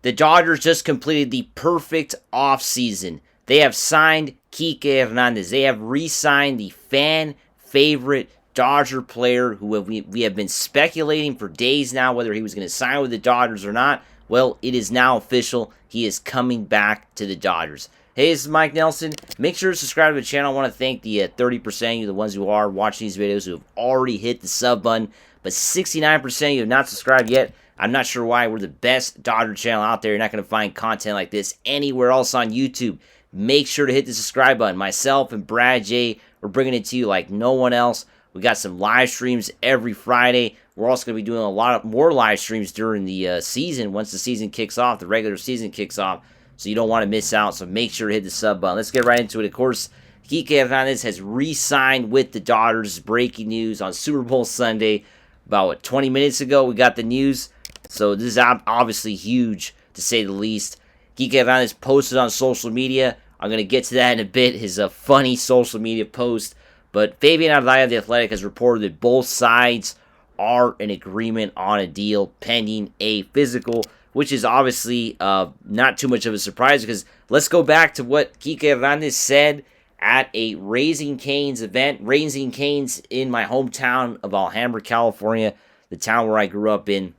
The Dodgers just completed the perfect offseason. They have signed Kike Hernandez. They have re-signed the fan favorite Dodger player who we have been speculating for days now whether he was going to sign with the Dodgers or not. Well, it is now official. He is coming back to the Dodgers. Hey, this is Mike Nelson. Make sure to subscribe to the channel. I want to thank the 30% of you, the ones who are watching these videos, who have already hit the sub button. But 69% of you have not subscribed yet. I'm not sure why. We're the best Dodger channel out there. You're not going to find content like this anywhere else on YouTube. Make sure to hit the subscribe button. Myself and Brad J, we're bringing it to you like no one else. We got some live streams every Friday. We're also going to be doing a lot more live streams during the season. Once the season kicks off, the regular season kicks off. So you don't want to miss out. So make sure to hit the sub button. Let's get right into it. Of course, Kike Hernandez has re-signed with the Dodgers. Breaking news on Super Bowl Sunday. About 20 minutes ago, we got the news. So this is obviously huge, to say the least. Kike Hernandez posted on social media. I'm going to get to that in a bit. His funny social media post. But Fabian Ardaya of The Athletic has reported that both sides are in agreement on a deal pending a physical, which is obviously not too much of a surprise, because let's go back to what Kike Hernandez said at a Raising Cane's event. Raising Cane's in my hometown of Alhambra, California, the town where I grew up in.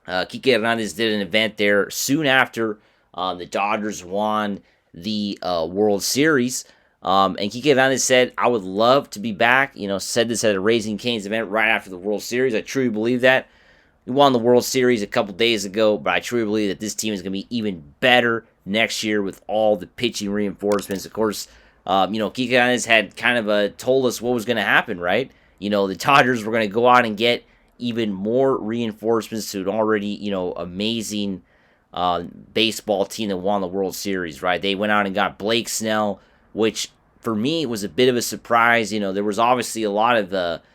Kike Hernandez did an event there soon after the Dodgers won the World Series. And Kike Hernandez said, I would love to be back. Said this at a Raising Cane's event right after the World Series. I truly believe that. We won the World Series a couple days ago, but I truly believe that this team is going to be even better next year with all the pitching reinforcements. Of course, Kike Hernandez had kind of told us what was going to happen, right? The Dodgers were going to go out and get even more reinforcements to an already, amazing baseball team that won the World Series, right? They went out and got Blake Snell, which for me was a bit of a surprise. There was obviously a lot of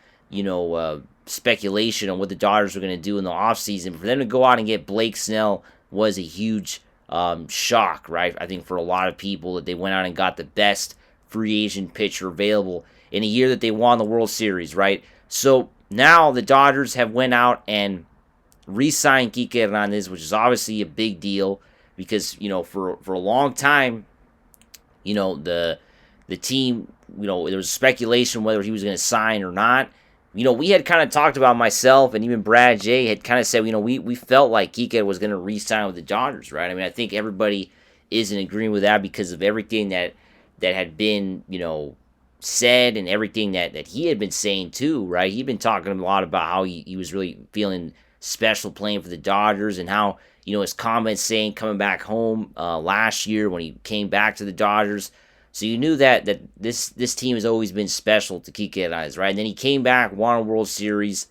speculation on what the Dodgers were going to do in the offseason. But for them to go out and get Blake Snell was a huge shock, right? I think for a lot of people, that they went out and got the best free agent pitcher available in a year that they won the World Series, right? So now the Dodgers have went out and re-signed Kike Hernandez, which is obviously a big deal because, for a long time, the team, there was speculation whether he was going to sign or not. We had kind of talked about, myself and even Brad J had kind of said, we felt like Kike was going to re-sign with the Dodgers, right? I mean, I think everybody is in agreement with that because of everything that had been, said, and everything that he had been saying too, right? He'd been talking a lot about how he was really feeling special playing for the Dodgers, and how, his comments saying coming back home last year when he came back to the Dodgers. So you knew that this team has always been special to Kike Hernandez, right? And then he came back, won a World Series,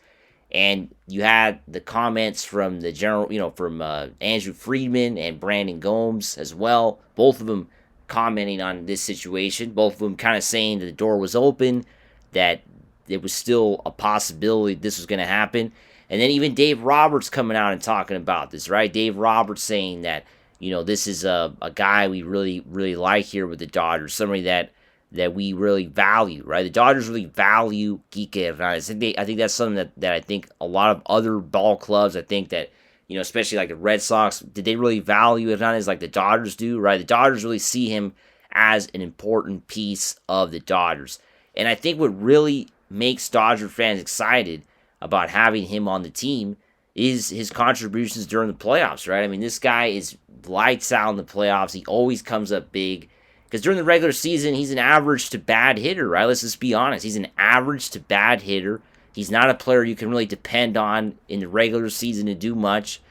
and you had the comments from the general, from Andrew Friedman and Brandon Gomes as well. Both of them commenting on this situation. Both of them kind of saying that the door was open, that it was still a possibility this was going to happen. And then even Dave Roberts coming out and talking about this, right? Dave Roberts saying that, this is a guy we really, really like here with the Dodgers, somebody that we really value, right? The Dodgers really value Kike Hernandez. I think that's something that I think a lot of other ball clubs, I think that, especially like the Red Sox, did they really value Hernandez like the Dodgers do, right? The Dodgers really see him as an important piece of the Dodgers. And I think what really makes Dodger fans excited about having him on the team is his contributions during the playoffs, right? I mean, this guy is lights out in the playoffs. He always comes up big. Because during the regular season, he's an average to bad hitter, right? Let's just be honest. He's an average to bad hitter. He's not a player you can really depend on in the regular season to do much.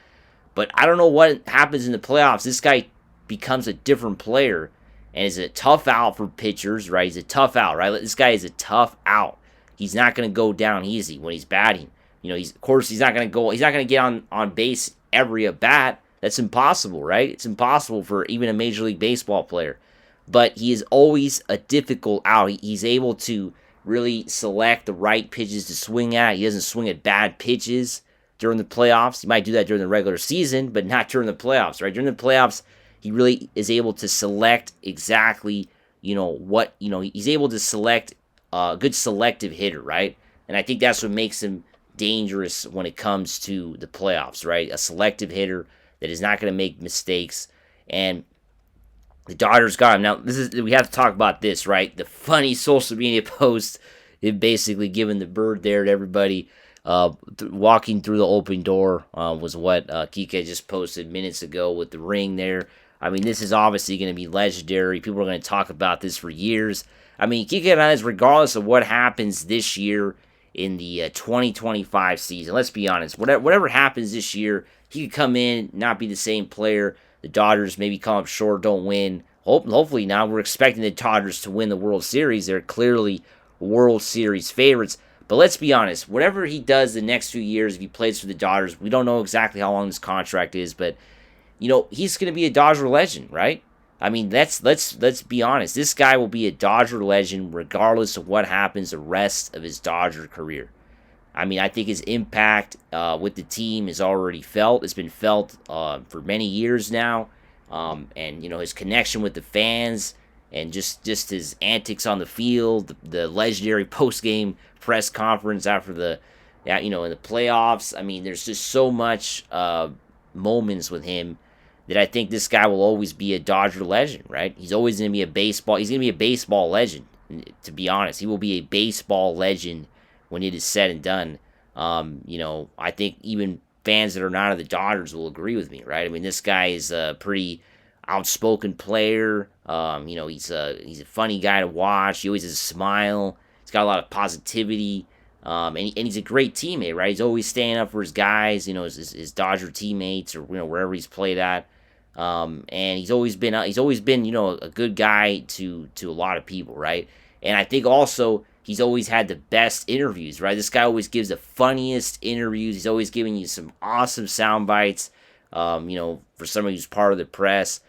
But I don't know what happens in the playoffs. This guy becomes a different player and is a tough out for pitchers, right? He's a tough out, right? This guy is a tough out. He's not going to go down easy when he's batting. He's not going to get on base every at bat. That's impossible, right? It's impossible for even a Major League Baseball player. But he is always a difficult out. He's able to really select the right pitches to swing at. He doesn't swing at bad pitches during the playoffs. He might do that during the regular season, but not during the playoffs, right? During the playoffs, he really is able to select exactly, he's able to select a good selective hitter, right? And I think that's what makes him dangerous when it comes to the playoffs, right? A selective hitter that is not going to make mistakes. And the Dodgers got him. Now, we have to talk about this, right? The funny social media post, it basically giving the bird there to everybody. Walking through the open door was what Kike just posted minutes ago with the ring there. I mean, this is obviously going to be legendary. People are going to talk about this for years. I mean, Kiké Hernandez, regardless of what happens this year in the 2025 season, let's be honest, whatever happens this year, he could come in, not be the same player. The Dodgers maybe come up short, don't win. Hopefully now we're expecting the Dodgers to win the World Series. They're clearly World Series favorites. But let's be honest, whatever he does the next few years, if he plays for the Dodgers, we don't know exactly how long this contract is, but he's going to be a Dodger legend, right? I mean, let's be honest. This guy will be a Dodger legend regardless of what happens the rest of his Dodger career. I mean, I think his impact with the team is already felt. It's been felt for many years now. And, his connection with the fans and just his antics on the field, the legendary post-game press conference after in the playoffs. I mean, there's just so much moments with him that I think this guy will always be a Dodger legend, right? He's always going to be he's going to be a baseball legend, to be honest. He will be a baseball legend when it is said and done. I think even fans that are not of the Dodgers will agree with me, right? I mean, this guy is a pretty outspoken player. He's a funny guy to watch. He always has a smile. He's got a lot of positivity. And he's a great teammate, right? He's always standing up for his guys, his Dodger teammates or wherever he's played at. And he's always been a good guy to a lot of people, right? And I think also he's always had the best interviews, right? This guy always gives the funniest interviews. He's always giving you some awesome sound bites. For somebody who's part of the press,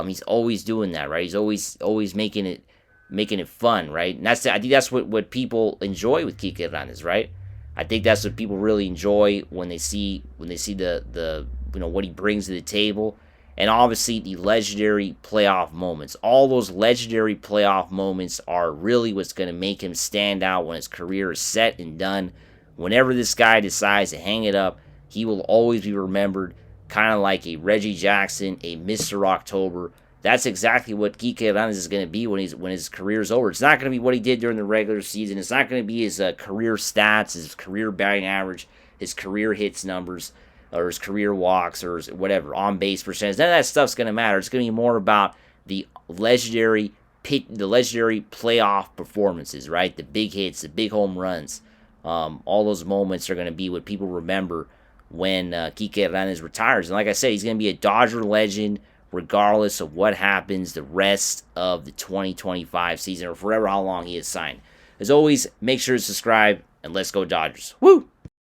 he's always doing that, right? He's always making it fun, right? And I think that's what people enjoy with Kike Hernandez, right? I think that's what people really enjoy when they see the what he brings to the table. And obviously the legendary playoff moments. All those legendary playoff moments are really what's going to make him stand out when his career is set and done. Whenever this guy decides to hang it up, he will always be remembered kind of like a Reggie Jackson, a Mr. October. That's exactly what Kike Hernandez is going to be when his career is over. It's not going to be what he did during the regular season. It's not going to be his career stats, his career batting average, his career hits numbers, or his career walks, or his whatever, on-base percentage. None of that stuff's going to matter. It's going to be more about the legendary playoff performances, right? The big hits, the big home runs. All those moments are going to be what people remember when Kike Hernandez retires. And like I said, he's going to be a Dodger legend regardless of what happens the rest of the 2025 season or forever how long he is signed. As always, make sure to subscribe, and let's go Dodgers. Woo!